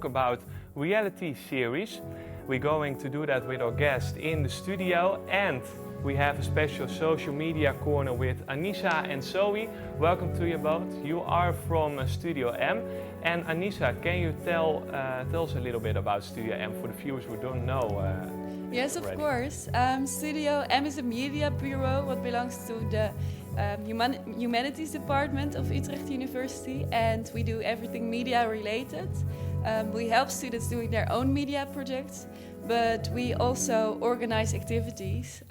talk about reality series. We're going to do that with our guest in the studio, and we have a special social media corner with Anissa and Zoe. Welcome to you both. You are from Studio M. And Anissa, can you tell us a little bit about Studio M for the viewers who don't know? Yes, of course. Studio M is a media bureau what belongs to the Humanities Department of Utrecht University, and we do everything media related. We help students doing their own media projects, but we also organize activities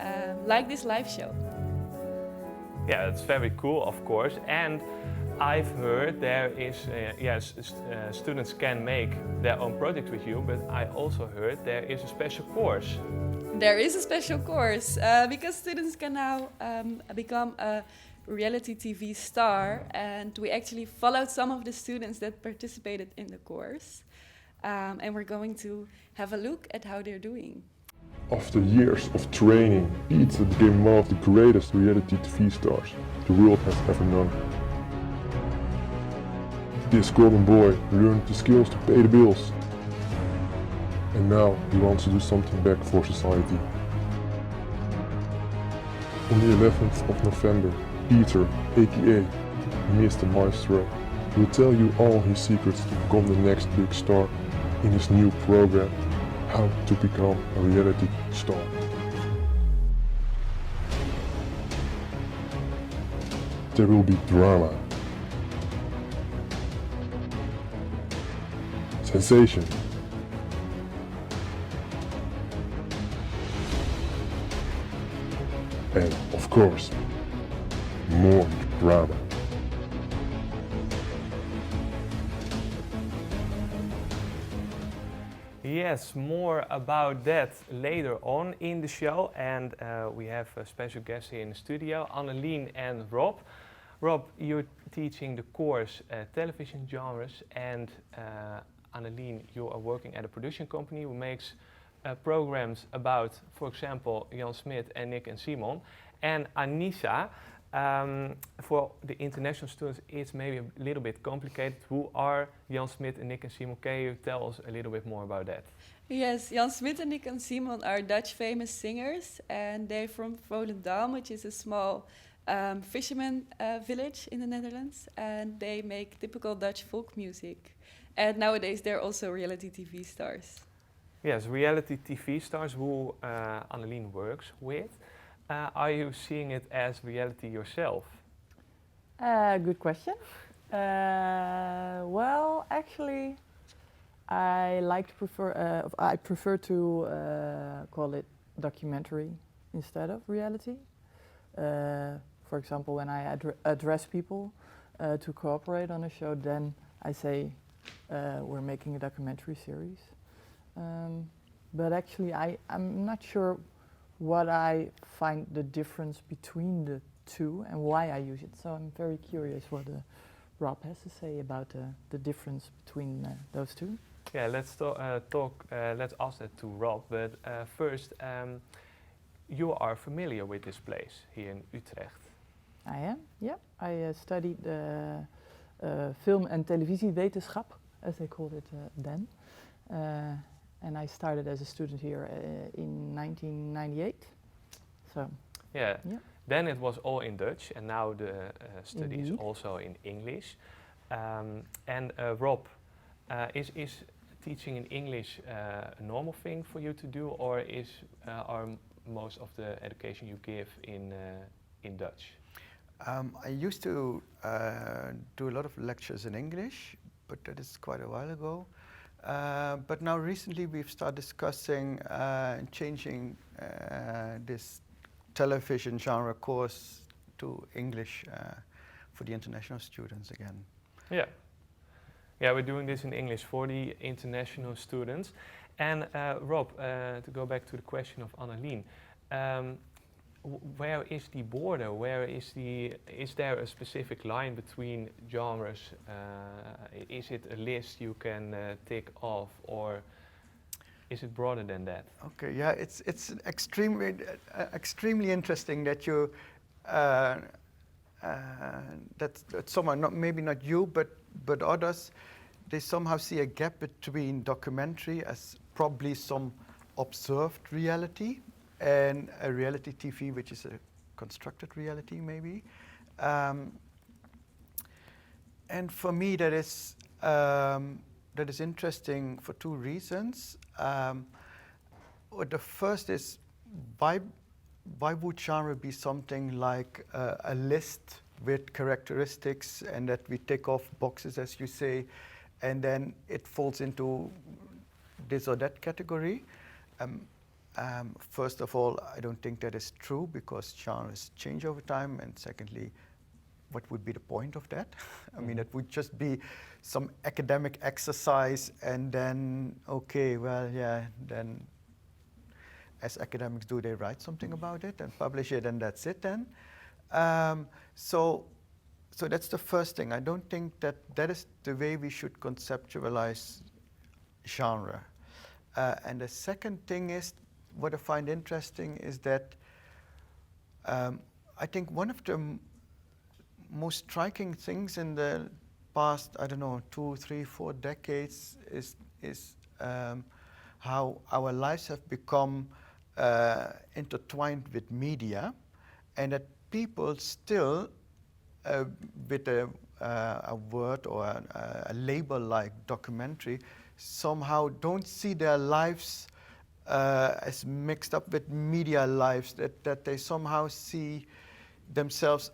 like this live show. Yeah, it's very cool, of course. And I've heard there is, students can make their own project with you, but I also heard there is a special course. There is a special course because students can now become a reality TV star, and we actually followed some of the students that participated in the course, and we're going to have a look at how they're doing. After years of training, Peter became one of the greatest reality TV stars the world has ever known. This golden boy learned the skills to pay the bills. And now he wants to do something back for society. On the 11th of November, Peter, aka Mr. Maestro, will tell you all his secrets to become the next big star in his new program, How to Become a Reality Star. There will be drama, sensation, and of course, more drama. Yes, more about that later on in the show, and we have a special guest here in the studio, Annelien and Rob. Rob, you're teaching the course television genres, and Annelien, you are working at a production company who makes programs about, for example, Jan Smit and Nick and Simon. And Anissa, for the international students, it's maybe a little bit complicated. Who are Jan Smit and Nick and Simon? Can you tell us a little bit more about that? Yes, Jan Smit and Nick and Simon are Dutch famous singers, and they're from Volendam, which is a small fisherman village in the Netherlands, and they make typical Dutch folk music. And nowadays they're also reality TV stars. Yes, reality TV stars who Annelien works with. Are you seeing it as reality yourself? Good question. Well, actually, I prefer to call it documentary instead of reality. For example, when I address people to cooperate on a show, then I say we're making a documentary series. But actually, I'm not sure what I find the difference between the two and why I use it. So I'm very curious what Rob has to say about the difference between those two. Yeah, let's let's ask that to Rob. But first, you are familiar with this place here in Utrecht. I am, yeah. I studied film and televisiewetenschap, as they called it then. And I started as a student here in 1998. So, yeah. Then it was all in Dutch, and now the study is also in English. And Rob, is teaching in English a normal thing for you to do, or are most of the education you give in Dutch? I used to do a lot of lectures in English, but that is quite a while ago. But now recently we've started discussing changing this television genre course to English for the international students again. Yeah. Yeah, we're doing this in English for the international students. And Rob, to go back to the question of Annelien, where is the border? Is there a specific line between genres? Is it a list you can tick off, or is it broader than that? Okay, yeah, it's extremely interesting that you that someone, maybe not you, but others they somehow see a gap between documentary as probably some observed reality and a reality TV, which is a constructed reality, maybe. And for me, that is interesting for two reasons. The first is, why would genre be something like a list with characteristics and that we tick off boxes, as you say, and then it falls into this or that category? First of all, I don't think that is true because genres change over time, and secondly, what would be the point of that? I mean, it would just be some academic exercise and then, okay, well, yeah, then as academics do, they write something about it and publish it, and that's it then. So that's the first thing. I don't think that is the way we should conceptualize genre. And the second thing is, what I find interesting is that I think one of the most striking things in the past, I don't know, 2, 3, 4 decades is how our lives have become intertwined with media, and that people still, with a word or a label like documentary, somehow don't see their lives as mixed up with media lives, that they somehow see themselves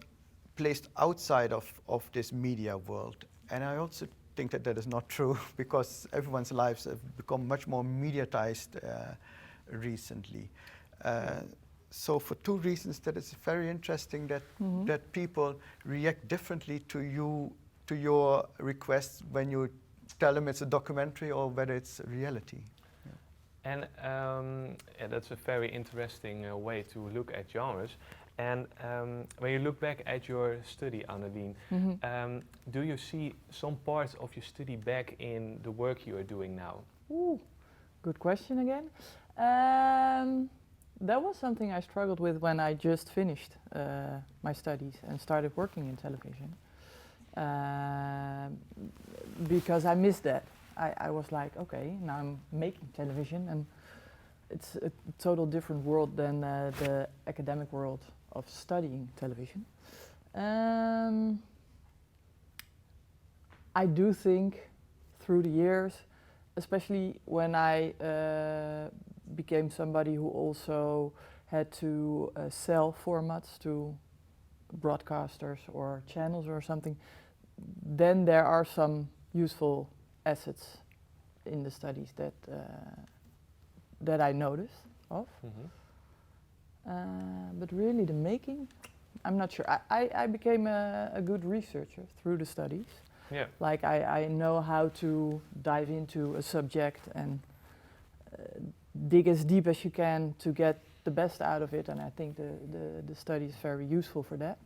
placed outside of this media world. And I also think that is not true because everyone's lives have become much more mediatized recently. So for two reasons, that it's very interesting that that people react differently to your requests when you tell them it's a documentary or whether it's a reality. And yeah, that's a very interesting way to look at genres. And when you look back at your study, Annelien, do you see some parts of your study back in the work you are doing now? Ooh, good question again. That was something I struggled with when I just finished my studies and started working in television. Because I missed that. I was like, okay, now I'm making television, and it's a total different world than the academic world of studying television. I do think through the years, especially when I became somebody who also had to sell formats to broadcasters or channels or something, then there are some useful assets in the studies that I noticed of. But really the making, I'm not sure. I became a good researcher through the studies. Yeah. Like I know how to dive into a subject and dig as deep as you can to get the best out of it, and I think the study is very useful for that.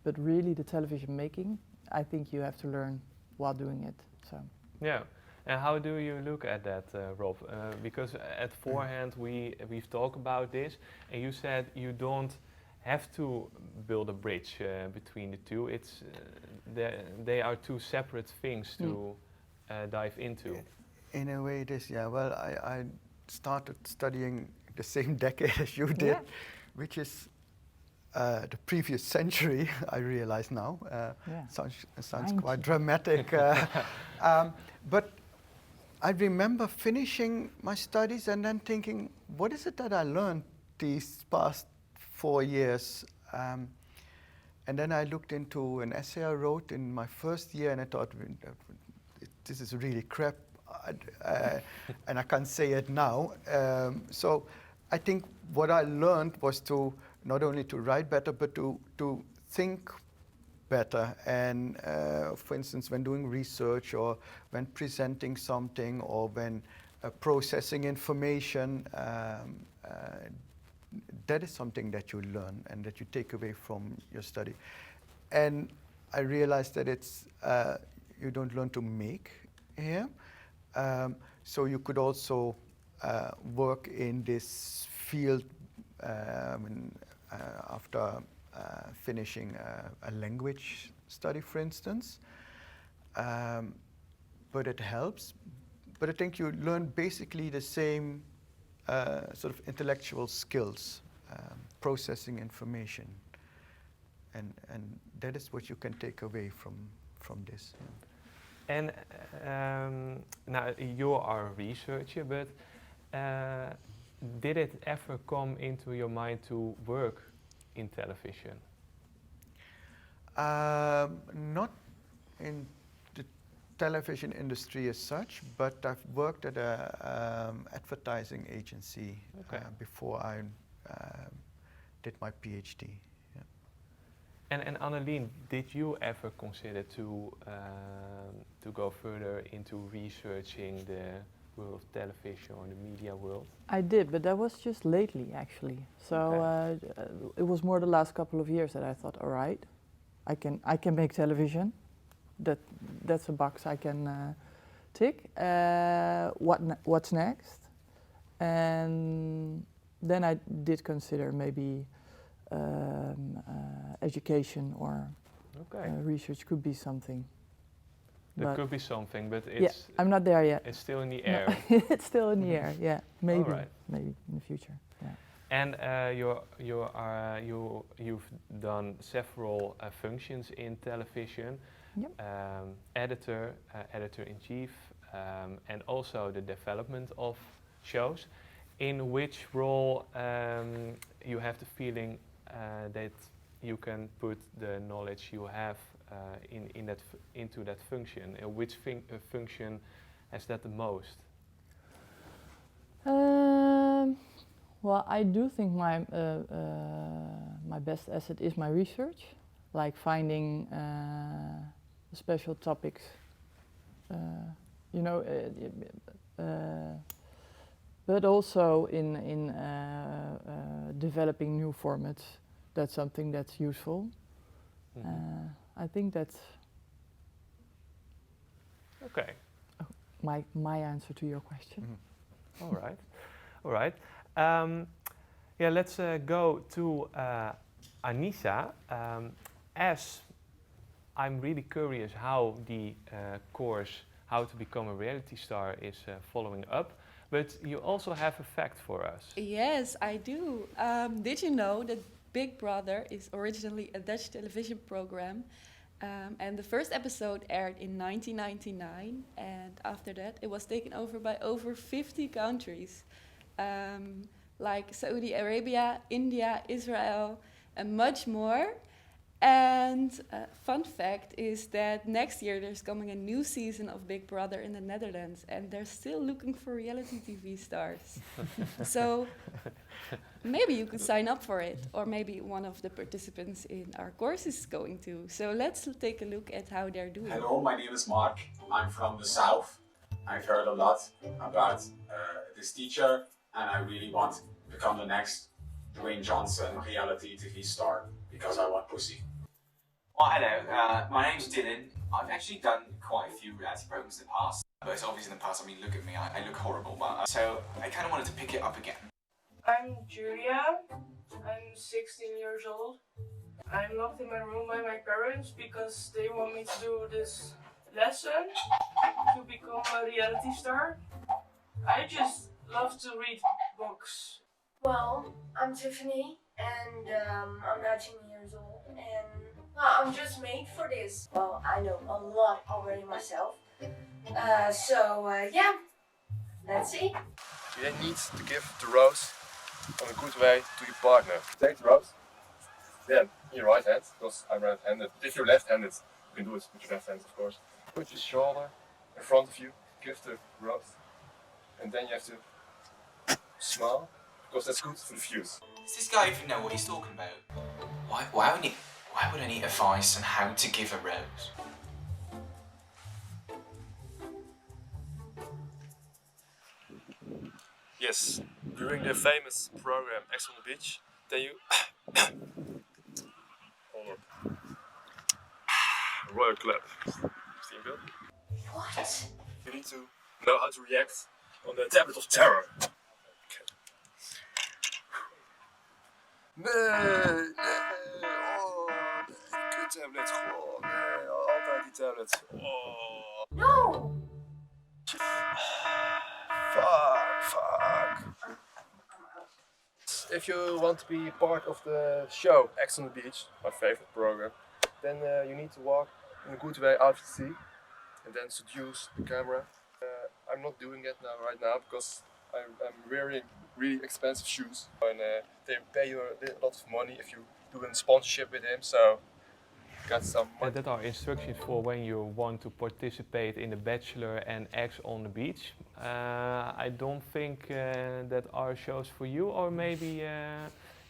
But really the television making, I think you have to learn while doing it. So. Yeah. And how do you look at that, Rob? Because at forehand we've talked about this, and you said you don't have to build a bridge between the two. It's they are two separate things to dive into. In a way, it is. Yeah. Well, I started studying the same decade as you did, which is the previous century. I realize now. Sounds quite dramatic. But I remember finishing my studies and then thinking, what is it that I learned these past 4 years? And then I looked into an essay I wrote in my first year, and I thought, this is really crap, and I can't say it now. So I think what I learned was to not only to write better, but to think better. And for instance, when doing research or when presenting something or when processing information, that is something that you learn and that you take away from your study. And I realized that it's you don't learn to make here. So you could also work in this field after finishing a language study, for instance. but it helps. But I think you learn basically the same sort of intellectual skills, processing information, and that is what you can take away from this. Yeah. And now you are a researcher, but did it ever come into your mind to work in television? Not in the television industry as such, but I've worked at a advertising agency before I did my PhD. Yeah. And Annelien, did you ever consider to go further into researching the world of television or the media world? I did, but that was just lately actually. So it was more the last couple of years that I thought, all right, I can make television. That's a box I can tick. What's next? And then I did consider maybe education or research could be something. There could be something, but it's... Yeah, I'm not there yet. It's still in the air. No, it's still in the air, yeah. Maybe, right. maybe in the future, yeah. And you've done several functions in television. Yep. Editor-in-chief, and also the development of shows. In which role you have the feeling that you can put the knowledge you have into that function? Which function has that the most? Well, I do think my best asset is my research, like finding special topics, but also in developing new formats. That's something that's useful. Mm-hmm. I think that's my answer to your question. Mm-hmm. All right. Let's go to Anissa. As I'm really curious how the course How to Become a Reality Star is following up, but you also have a fact for us. Yes, I do. Did you know that Big Brother is originally a Dutch television program, and the first episode aired in 1999, and after that it was taken over by over 50 countries, like Saudi Arabia, India, Israel, and much more. And fun fact is that next year there's coming a new season of Big Brother in the Netherlands, and they're still looking for reality TV stars. So maybe you could sign up for it, or maybe one of the participants in our course is going to. So let's take a look at how they're doing. Hello, my name is Mark. I'm from the south. I've heard a lot about this teacher, and I really want to become the next Dwayne Johnson reality TV star because I want pussy. Well, hello, my name's Dylan. I've actually done quite a few reality programs in the past, but it's obvious in the past, I mean, look at me, I look horrible, but so I kind of wanted to pick it up again. I'm Julia. I'm 16 years old. I'm locked in my room by my parents because they want me to do this lesson to become a reality star. I just love to read books. Well, I'm Tiffany and I'm 19 years old and I'm just made for this. Well, I know a lot already myself. Yeah, let's see. You then need to give the rose on a good way to your partner. Take the rose, then in your right hand, because I'm right-handed. If you're left-handed, you can do it with your left hand, of course. Put your shoulder in front of you, give the rose, and then you have to smile, because that's good for the views. Does this guy even know what he's talking about? Why would I need advice on how to give a rose? Yes, during the famous program X on the Beach, then you hold on. Royal clap. Steambill. What? You need to know how to react on the tablet of terror. Okay. Nee, oh, kut tablet, goh, nee, altijd die tablet. Oh. No! Fuck. If you want to be part of the show X on the Beach, my favorite program, then you need to walk in a good way out to sea and then seduce the camera. I'm not doing it right now because I'm wearing really expensive shoes and they pay you a lot of money if you do a sponsorship with him, so got some money. That are instructions for when you want to participate in the Bachelor and X on the Beach. I don't think that are shows for you, or maybe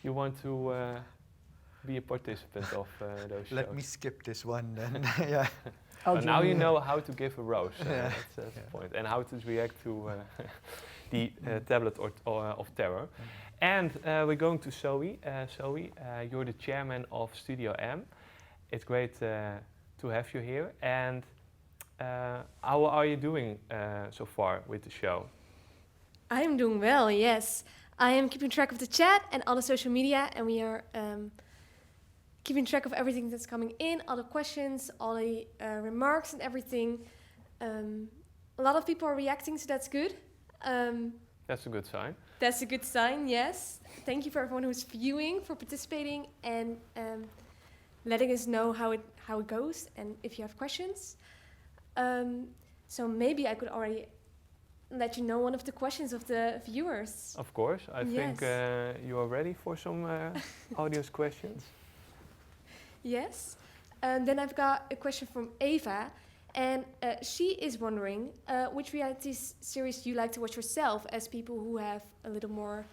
you want to be a participant of those shows. Let me skip this one then. Yeah. But now you know how to give a rose. Yeah. That's the point, and how to react to the tablet of terror. And we're going to Zoe. Zoe, you're the chairman of Studio M. It's great to have you here. And how are you doing so far with the show? I am doing well, yes. I am keeping track of the chat and all the social media, and we are keeping track of everything that's coming in, all the questions, all the remarks and everything. A lot of people are reacting, so that's good. That's a good sign. That's a good sign, yes. Thank you for everyone who's viewing, for participating, and letting us know how it goes and if you have questions. So maybe I could already let you know one of the questions of the viewers. Of course. I Yes. think you are ready for some audience questions. Yes. Then I've got a question from Eva, and she is wondering which reality series you like to watch yourself, as people who have a little more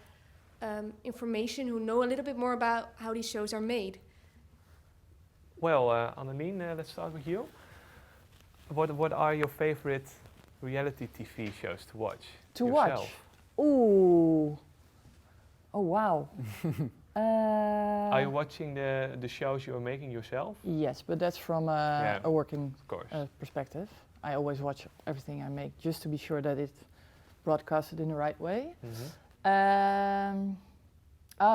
information, who know a little bit more about how these shows are made. Well, Annelien, let's start with you. What are your favorite reality TV shows to watch? To yourself? watch? Ooh. Oh, wow. Are you watching the shows you are making yourself? Yes, but that's from a working of course. Perspective. I always watch everything I make just to be sure that it's broadcasted in the right way.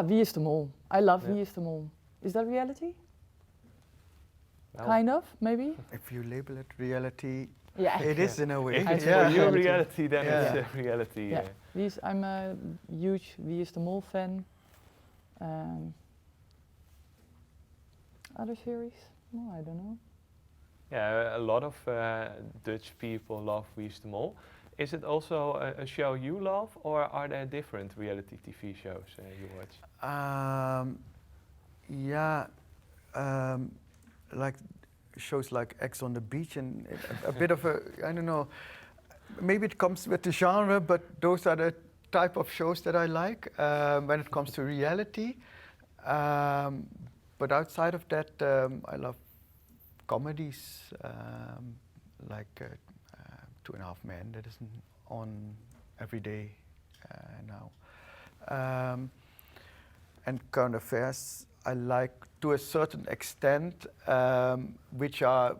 Wie is de Mol. I love Wie is de Mol. Is that reality? Well, kind of, maybe? If you label it reality, yeah. it is in a way. If it's for you reality, then it's reality. Yeah. I'm a huge Wie is de Mol fan. Other series? No, I don't know. Yeah, a lot of Dutch people love Wie is de Mol. Is it also a show you love, or are there different reality TV shows you watch? Like shows like X on the Beach, and a bit of a, I don't know, maybe it comes with the genre, but those are the type of shows that I like when it comes to reality. But outside of that, I love comedies like 2.5 Men, that is on every day now. And current affairs, I like to a certain extent, which are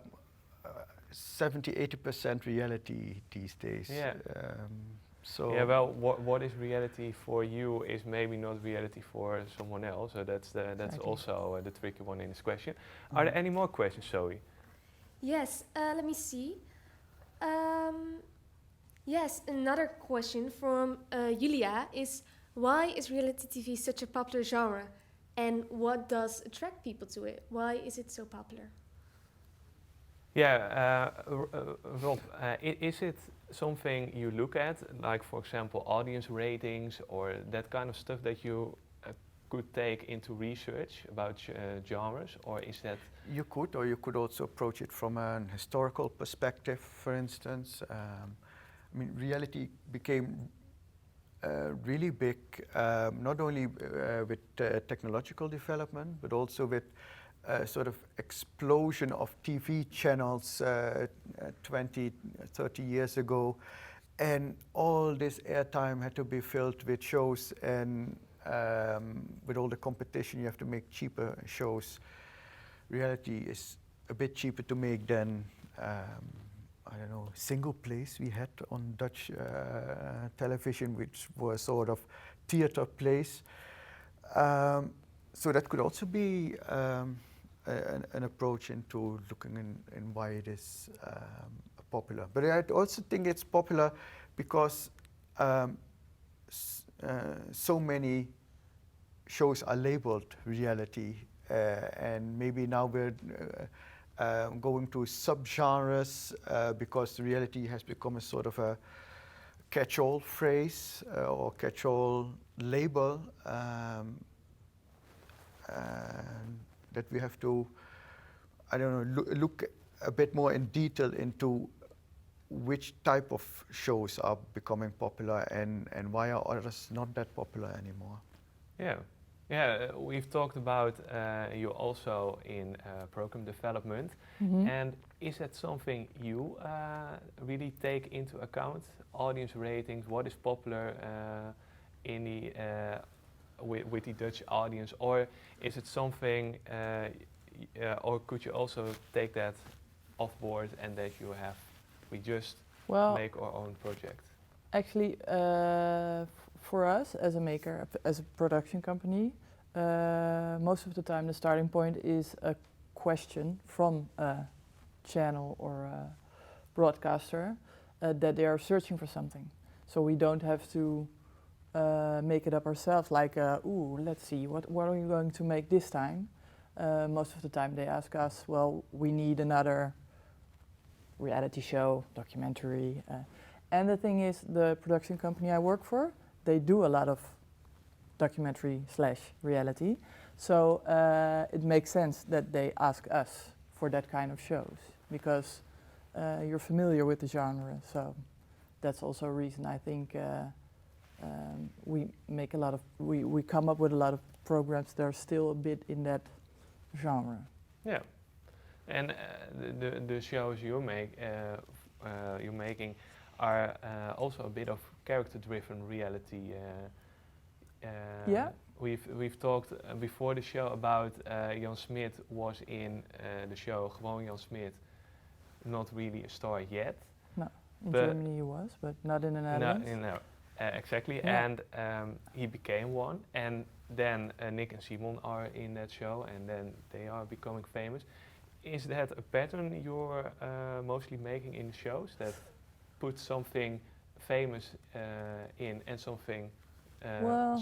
70-80% reality these days. Yeah. So yeah, well, what is reality for you is maybe not reality for someone else. So that's Exactly. also the tricky one in this question. Are there any more questions, Zoe? Yes, let me see. Yes, another question from Julia is, why is reality TV such a popular genre? And what does attract people to it? Why is it so popular? Yeah, Rob, is it something you look at, like for example audience ratings or that kind of stuff that you could take into research about genres, or is that? You could, or you could also approach it from an historical perspective, for instance. I mean, reality became really big, not only with technological development, but also with sort of explosion of TV channels 20, 30 years ago. And all this airtime had to be filled with shows, and with all the competition, you have to make cheaper shows. Reality is a bit cheaper to make than, I don't know, Single Plays we had on Dutch television, which were sort of theater plays. So that could also be an approach into looking in why it is popular. But I also think it's popular because so many shows are labeled reality, and maybe now we're going to subgenres because reality has become a sort of a catch-all phrase or catch-all label that we have to, I don't know, look a bit more in detail into which type of shows are becoming popular and why are others not that popular anymore. Yeah, we've talked about you also in program development, and is that something you really take into account? Audience ratings, what is popular in the with the Dutch audience, or is it something, or could you also take that off board and that we just make our own project? Actually, for us as a maker, as a production company, most of the time the starting point is a question from a channel or a broadcaster that they are searching for something. So we don't have to make it up ourselves, like, ooh, let's see, what are you going to make this time? Most of the time they ask us, well, we need another reality show, documentary. And the thing is, the production company I work for, they do a lot of documentary/reality. So it makes sense that they ask us for that kind of shows, because you're familiar with the genre. So that's also a reason I think we make a lot of, we come up with a lot of programs that are still a bit in that genre. Yeah, and the shows you're making are also a bit of character-driven reality. Yeah. We've talked before the show about Jan Smit was in the show Gewoon Jan Smit, not really a star yet. No, in Germany he was, but not in the Netherlands. No, exactly, Yeah. and he became one, and then Nick and Simon are in that show, and then they are becoming famous. Is that a pattern you're mostly making in the shows, that put something famous in and something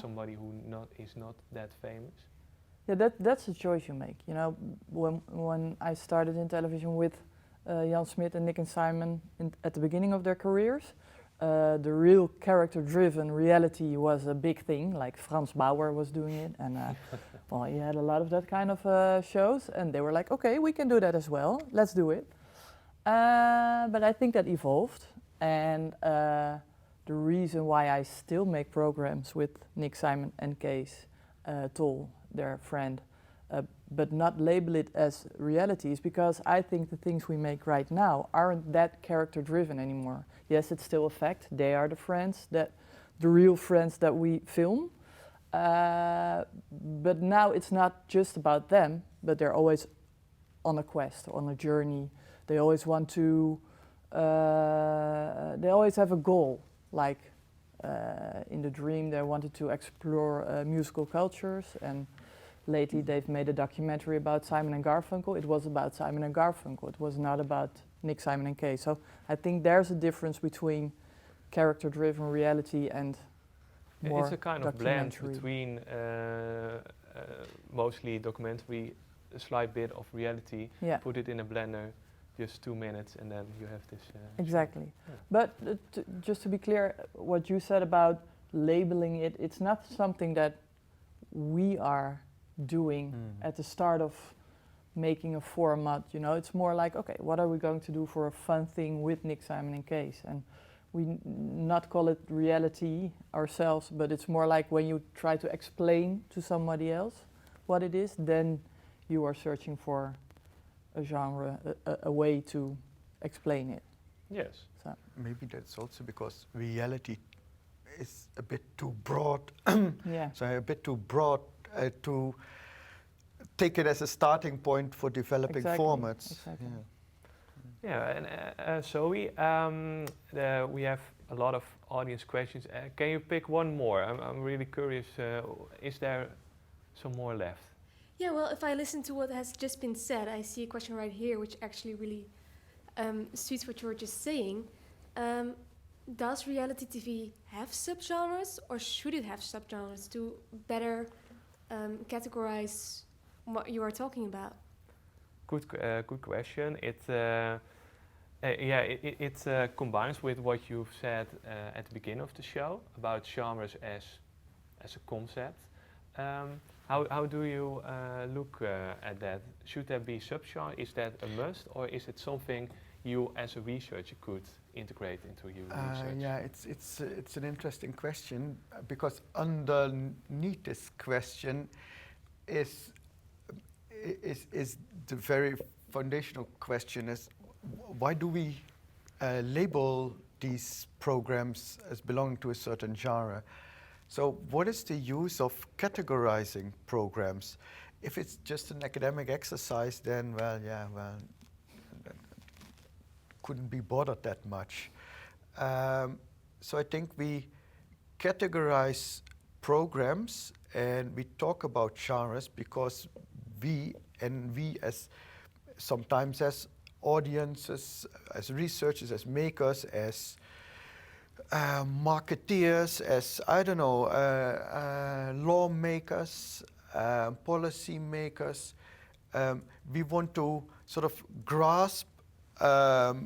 somebody who is not that famous? Yeah, that's a choice you make. You know, when I started in television with Jan Smit and Nick and Simon at the beginning of their careers, the real character-driven reality was a big thing. Like Frans Bauer was doing it, and well, he had a lot of that kind of shows, and they were like, okay, we can do that as well. Let's do it. But I think that evolved, and the reason why I still make programs with Nick, Simon, and Kees Tol, their friend, but not label it as reality, is because I think the things we make right now aren't that character-driven anymore. Yes, it's still a fact. They are the friends, the real friends that we film. But now it's not just about them, but they're always on a quest, on a journey. They always want to, they always have a goal. Like in The Dream, they wanted to explore musical cultures, and lately they've made a documentary about Simon and Garfunkel. It was about Simon and Garfunkel. It was not about Nick, Simon, and Kees. So I think there's a difference between character-driven reality and more it's a kind of blend between mostly documentary, a slight bit of reality. Yeah. Put it in a blender, just 2 minutes, and then you have this. Exactly. Yeah. But just to be clear, what you said about labeling it, it's not something that we are doing at the start of making a format. You know, it's more like, okay, what are we going to do for a fun thing with Nick, Simon, and Kees? And we not call it reality ourselves, but it's more like when you try to explain to somebody else what it is, then you are searching for a genre, a way to explain it. Yes. So maybe that's also because reality is a bit too broad. Yeah. So a bit too broad to take it as a starting point for developing formats. Exactly. Yeah, and Zoe, we have a lot of audience questions. Can you pick one more? I'm really curious. Is there some more left? Yeah, well, if I listen to what has just been said, I see a question right here which actually really suits what you were just saying. does reality TV have subgenres, or should it have subgenres to better categorize what you are talking about? Good question. It combines with what you've said at the beginning of the show about genres as a concept. How do you look at that? Should there be subgenre? Is that a must, or is it something you as a researcher could integrate into your research? Yeah, it's an interesting question because underneath this question is the very foundational question: is why do we label these programs as belonging to a certain genre? So what is the use of categorizing programs? If it's just an academic exercise, then couldn't be bothered that much. So I think we categorize programs and we talk about genres because we as sometimes as audiences, as researchers, as makers, as marketeers, as lawmakers, policy makers, we want to sort of grasp a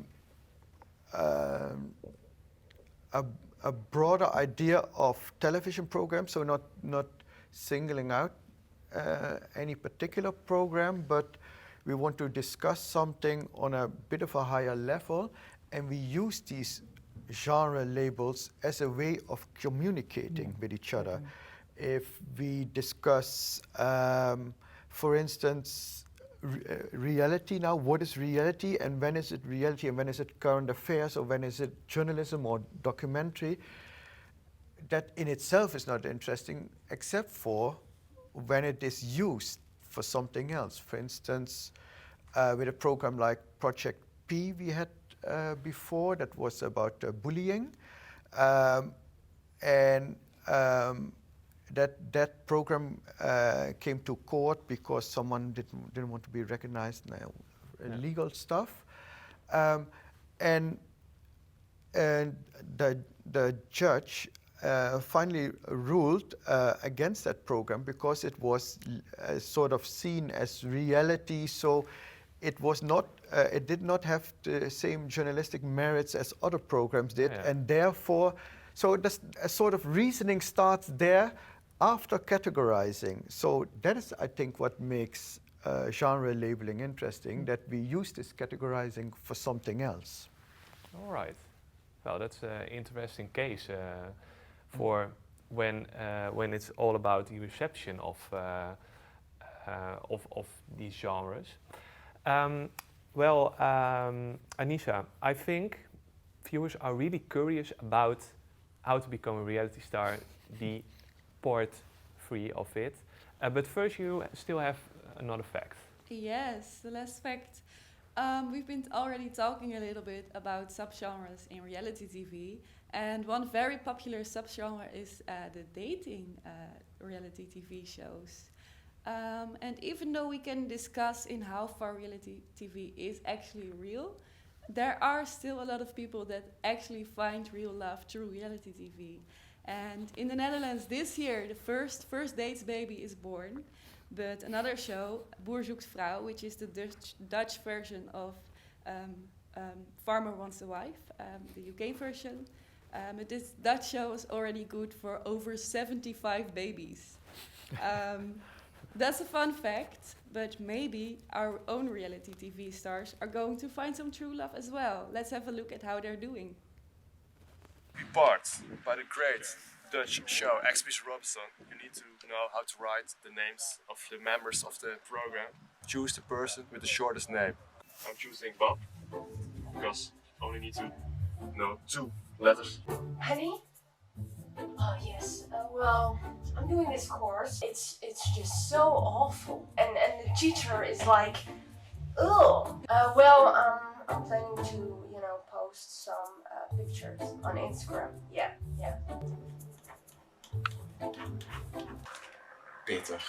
broader idea of television programs, so not singling out any particular program, but we want to discuss something on a bit of a higher level, and we use these genre labels as a way of communicating with each other. If we discuss, for instance, reality now, what is reality and when is it reality and when is it current affairs or when is it journalism or documentary, that in itself is not interesting except for when it is used for something else. For instance, with a program like Project P we had before that was about bullying, that program came to court because someone didn't want to be recognized in legal stuff, and the judge finally ruled against that program because it was sort of seen as reality, so it was not. It did not have the same journalistic merits as other programs did, and therefore, so a sort of reasoning starts there after categorizing. So that is, I think, what makes genre labeling interesting, that we use this categorizing for something else. All right. Well, that's an interesting case for when it's all about the reception of these genres. Anisha, I think viewers are really curious about how to become a reality star, the part 3 of it. But first you still have another fact. Yes, the last fact. We've been already talking a little bit about subgenres in reality TV, and one very popular subgenre is the dating reality TV shows. And even though we can discuss in how far reality TV is actually real, there are still a lot of people that actually find real love through reality TV. And in the Netherlands this year, the first dates baby is born. But another show, Boer zoekt vrouw, which is the Dutch version of Farmer Wants a Wife, the UK version. But this Dutch show is already good for over 75 babies. That's a fun fact, but maybe our own reality TV stars are going to find some true love as well. Let's have a look at how they're doing. Be part by the great Dutch show Expedition Robinson. You need to know how to write the names of the members of the program. Choose the person with the shortest name. I'm choosing Bob because I only need to know 2 letters. Honey? Oh yes. Well, I'm doing this course. It's just so awful, and the teacher is like, ugh. I'm planning to post some pictures on Instagram. Yeah. Peter.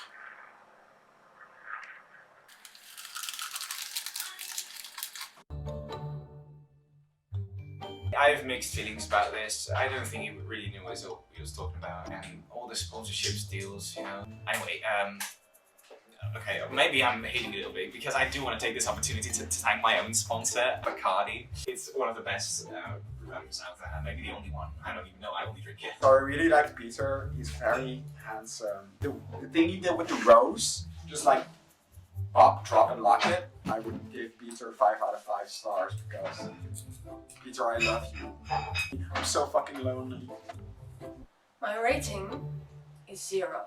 I have mixed feelings about this. I don't think he really knew what he was talking about, and all the sponsorships deals, you know. Anyway, okay, maybe I'm hating it a little bit because I do want to take this opportunity to thank my own sponsor, Bacardi. It's one of the best rums out there, maybe the only one. I don't even know, I only drink it. So I really like Peter, he's very handsome. The thing he did with the rose, just like pop, drop and lock it, I would give Peter 5 out of 5 stars because Peter, I love you. I'm so fucking lonely. My rating is 0.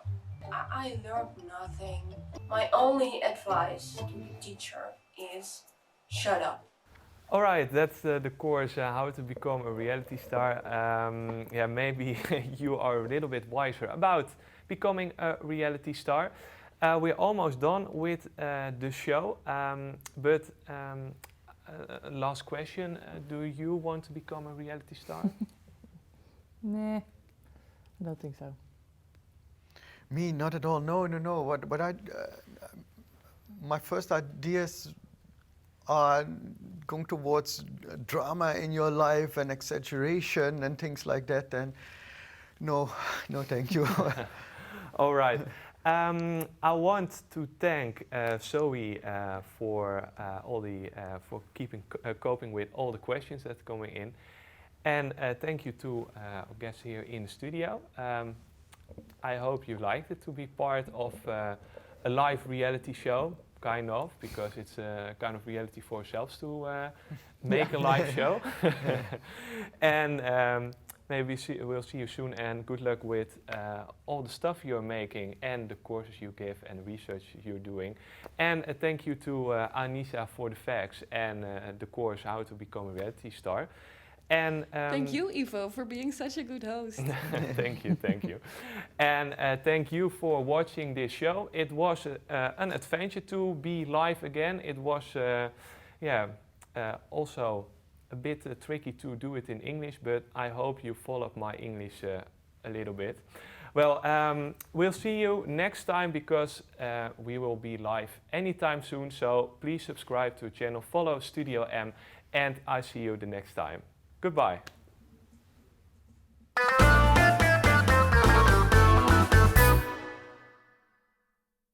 I learned nothing. My only advice to the teacher is shut up. All right, that's the course How to Become a Reality Star. Yeah, maybe you are a little bit wiser about becoming a reality star. We're almost done with the show, but last question, do you want to become a reality star? Nah, I don't think so. Me, not at all. No. My first ideas are going towards drama in your life and exaggeration and things like that. And no, thank you. All right. I want to thank Zoe for for coping with all the questions that are coming in, and thank you to our guests here in the studio. I hope you liked it to be part of a live reality show, kind of, because it's a kind of reality for ourselves to make a live show. And maybe we'll see you soon, and good luck with all the stuff you're making and the courses you give and research you're doing. And thank you to Anissa for the facts and the course How to Become a Reality Star. And thank you, Ivo, for being such a good host. Thank you. And thank you for watching this show. It was an adventure to be live again. It was, also a bit tricky to do it in English, but I hope you followed my English a little bit. Well, we'll see you next time because we will be live anytime soon. So please subscribe to the channel, follow Studio M, and I see you the next time. Goodbye.